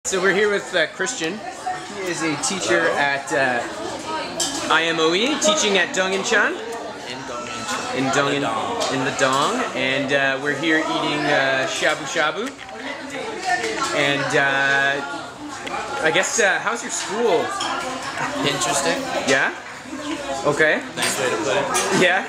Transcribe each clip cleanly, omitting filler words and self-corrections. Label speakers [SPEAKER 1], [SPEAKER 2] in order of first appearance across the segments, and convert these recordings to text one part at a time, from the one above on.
[SPEAKER 1] So we're here with Christian. He is a teacher at IMOE, teaching at Donginchan. In the Dong. And we're here eating shabu shabu. And I guess, how's your school?
[SPEAKER 2] Interesting.
[SPEAKER 1] Yeah? Okay.
[SPEAKER 2] Nice way to put it.
[SPEAKER 1] Yeah?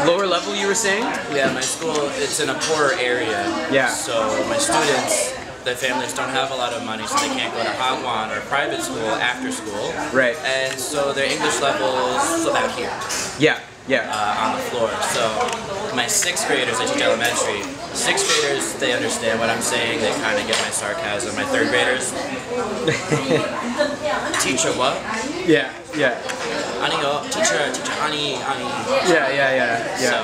[SPEAKER 1] Lower level, you were saying?
[SPEAKER 2] Yeah, my school, it's in a poorer area. Yeah. So my students, their families don't have a lot of money, so they can't go to Hagwon or private school after school.
[SPEAKER 1] Right.
[SPEAKER 2] And so their English level is about here.
[SPEAKER 1] Yeah. Yeah.
[SPEAKER 2] On the floor. So my 6th graders, I teach elementary. 6th graders, they understand what I'm saying. They kind of get my sarcasm. My 3rd graders, teacher what?
[SPEAKER 1] Yeah. Yeah.
[SPEAKER 2] Ani yo, teacher, ani.
[SPEAKER 1] Yeah.
[SPEAKER 2] So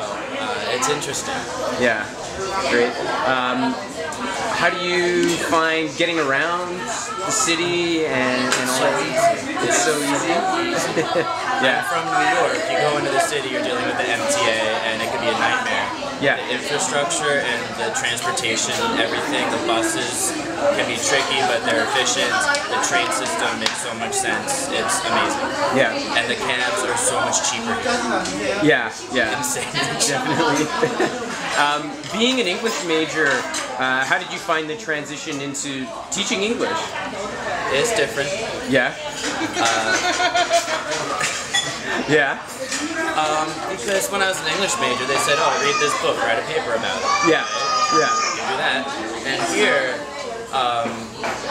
[SPEAKER 2] it's interesting.
[SPEAKER 1] Yeah. Great. How do you find getting around the city and all that? It's so easy.
[SPEAKER 2] Yeah. I'm from New York. You go into the city, you're dealing with the MTA, and it can be a nightmare.
[SPEAKER 1] Yeah.
[SPEAKER 2] The infrastructure and the transportation, everything, the buses can be tricky, but they're efficient. The train system makes so much sense. It's amazing. Yeah. And the cabs are so much cheaper here.
[SPEAKER 1] Yeah.
[SPEAKER 2] Insane.
[SPEAKER 1] Definitely. Being an English major, how did you find the transition into teaching English?
[SPEAKER 2] It's different.
[SPEAKER 1] Yeah. Yeah.
[SPEAKER 2] Because when I was an English major, they said, "Oh, read this book, write a paper about it."
[SPEAKER 1] Yeah.
[SPEAKER 2] Right? Yeah. You can do that. And here,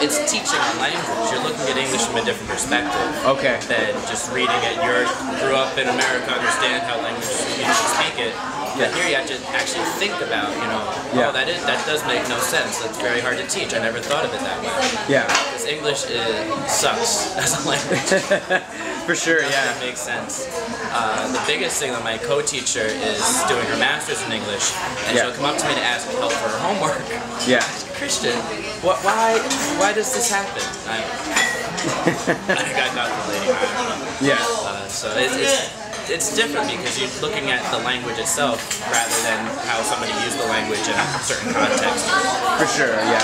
[SPEAKER 2] it's teaching on language. You're looking at English from a different perspective.
[SPEAKER 1] Okay.
[SPEAKER 2] Than just reading it. You grew up in America, understand how language you should speak it. Yeah. But here you have to actually think about, oh, that does make no sense. That's very hard to teach. I never thought of it that way. Yeah. Because English sucks as a language.
[SPEAKER 1] For sure, yeah.
[SPEAKER 2] It makes sense. The biggest thing that my co-teacher is doing her master's in English, and she'll come up to me to ask help for her homework.
[SPEAKER 1] Yeah.
[SPEAKER 2] Christian, why does this happen? I got nothing, lady. I don't know.
[SPEAKER 1] Yeah.
[SPEAKER 2] So it's different because you're looking at the language itself rather than how somebody used the language in a certain context.
[SPEAKER 1] For sure, yeah.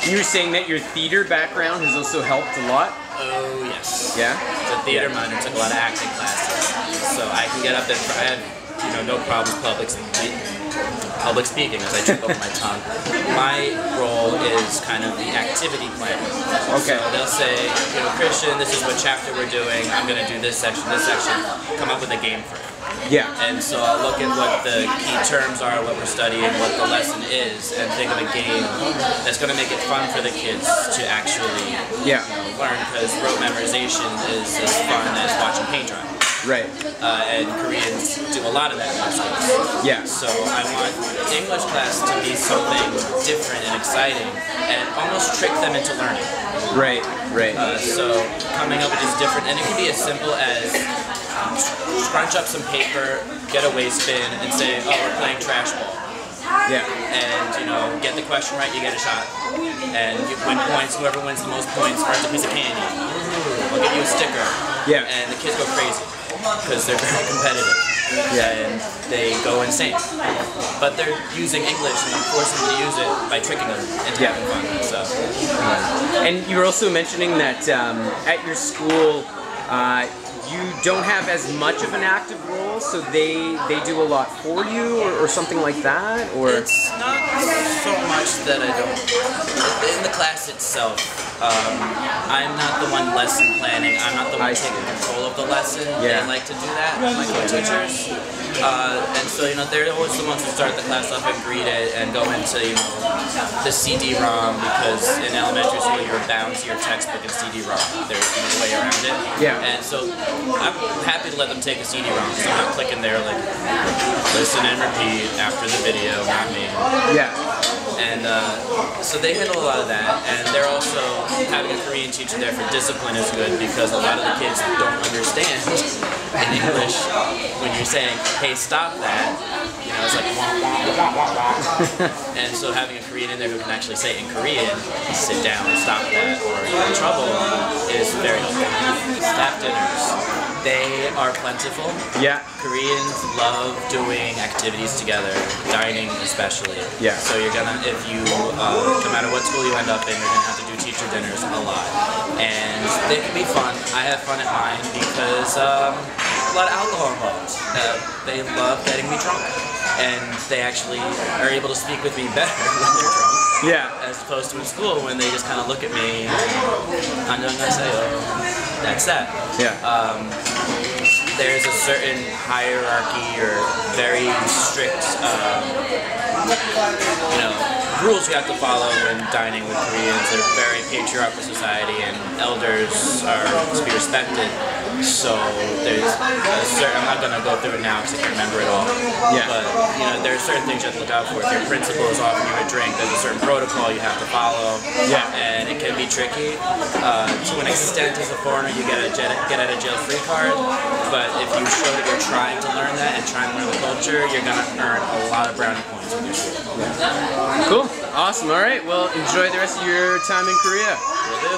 [SPEAKER 1] You were saying that your theater background has also helped a lot?
[SPEAKER 2] Oh, yes.
[SPEAKER 1] Yeah?
[SPEAKER 2] As a theater minor, took a lot of acting classes. So I can get up there, I have no problems public speaking as I trip over my tongue. My role is kind of the activity planner.
[SPEAKER 1] Okay.
[SPEAKER 2] So they'll say, Christian, this is what chapter we're doing. I'm going to do this section. Come up with a game for it.
[SPEAKER 1] Yeah.
[SPEAKER 2] And so I'll look at what the key terms are, what we're studying, what the lesson is, and think of a game that's going to make it fun for the kids to actually learn, because rote memorization is as fun as watching paint dry.
[SPEAKER 1] Right.
[SPEAKER 2] And Koreans do a lot of that in schools.
[SPEAKER 1] Yeah.
[SPEAKER 2] So I want English class to be something different and exciting and almost trick them into learning.
[SPEAKER 1] Right.
[SPEAKER 2] So coming up with this different, and it can be as simple as scrunch up some paper, get a waste bin, and say, "Oh, we're playing trash ball."
[SPEAKER 1] Yeah.
[SPEAKER 2] And get the question right, you get a shot. And you win points. Whoever wins the most points earns a piece of candy. I'll give you a sticker. Yeah. And the kids go crazy because they're very competitive. Yeah. And they go insane. But they're using English and I'm forcing them to use it by tricking them into having fun. So.
[SPEAKER 1] And you were also mentioning that at your school, you don't have as much of an active role, so they do a lot for you, or something like that, or
[SPEAKER 2] it's not so much that I don't. In the class itself, I'm not the one lesson planning. I'm not the one taking control of the lesson. Yeah. They like to do that, my co-teachers, and so they're always the ones who start the class off and greet it and go into the CD-ROM, because in elementary school you're bound to your textbook and CD-ROM. There's no way around it. Yeah. And so I'm happy to let them take a CD-ROM, so I'm not clicking there like listen and repeat after the video, not me. Yeah. And so they handle a lot of that, and they're also having a Korean teacher there for discipline is good, because a lot of the kids don't understand in English when you're saying, "Hey, stop that." It's like wah, wah, wah, wah, wah. And so having a Korean in there who can actually say in Korean, sit down and stop that, or you're in trouble, is very helpful. Staff dinners. They are plentiful.
[SPEAKER 1] Yeah.
[SPEAKER 2] Koreans love doing activities together, dining especially.
[SPEAKER 1] Yeah.
[SPEAKER 2] So you're gonna, if you, no matter what school you end up in, you're gonna have to do teacher dinners a lot. And they can be fun. I have fun at mine because a lot of alcohol involved. They love getting me drunk. And they actually are able to speak with me better when they're drunk.
[SPEAKER 1] Yeah.
[SPEAKER 2] As opposed to in school when they just kind of look at me and I'm gonna say, oh, that's that.
[SPEAKER 1] Yeah.
[SPEAKER 2] There's a certain hierarchy or very strict, rules you have to follow when dining with Koreans. They're a very patriarchal society, and elders are to be respected. So there's a certain, I'm not going to go through it now because I can't remember it all.
[SPEAKER 1] Yeah.
[SPEAKER 2] But there are certain things you have to look out for. If your principal is offering you a drink, there's a certain protocol you have to follow.
[SPEAKER 1] Yeah.
[SPEAKER 2] And it can be tricky. To an extent, as a foreigner, you get a get out of jail free card. But if you show that you're trying to learn that and trying to learn the culture, you're going to earn a lot of brownie points with your school.
[SPEAKER 1] Cool. Awesome. All right. Well, enjoy the rest of your time in Korea.
[SPEAKER 2] Will do.